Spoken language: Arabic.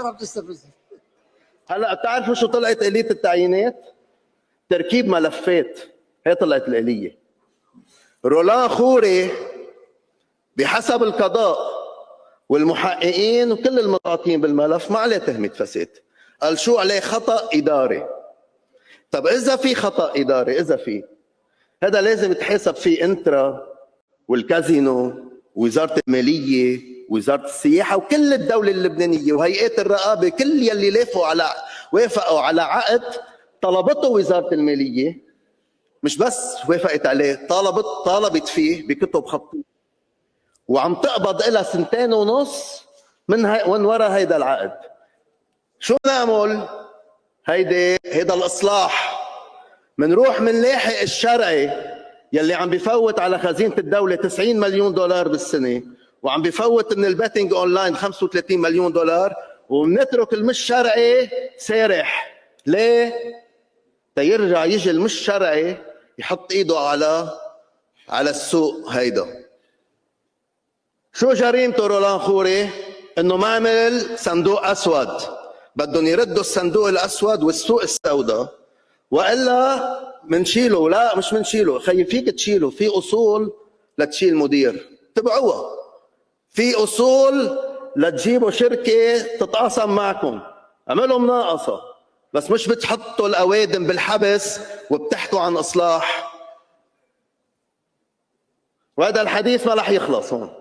ما بتستفزني. هلا بتعرفوا شو طلعت آلية التعيينات؟ تركيب ملفات، هي طلعت الآلية. رولان خوري بحسب القضاء والمحققين وكل المتعاطين بالملف ما عليه تهمة فساد، قال شو عليه؟ خطأ إداري. طب إذا في خطأ إداري، إذا في هذا لازم يتحاسب فيه انترا والكازينو ووزارة المالية ووزارة السياحة وكل الدولة اللبنانية وهيئات الرقابة، كل يلي وافقوا على عقد طلبته وزارة المالية، مش بس وافقت عليه، طالبت فيه بكتب خطية، وعم تقبض إلها 2.5 من وراء هيدا العقد. شو نعمل؟ هيدا الإصلاح. منروح منلاحق الشرعي يلي عم بفوت على خزينة الدولة 90 مليون دولار بالسنة، وعم بفوت من الباتنج اونلاين 35 مليون دولار، ومنترك المش شرعي سارح. ليه؟ تيرجع يجي المش شرعي يحط ايده على السوق. هيدا شو جريمته رولان خوري؟ انه ما عمل صندوق اسود. بدهم يردوا الصندوق الاسود والسوق السوداء، والا منشيله. لا مش منشيله، خيي فيك تشيله، في اصول لتشيل مدير، تبعوها. في اصول لتجيبوا شركه تتقاسم معكم، اعملوا مناقصه، بس مش بتحطوا الاوادم بالحبس وبتحكوا عن اصلاح. وهذا الحديث ما رح يخلص هون.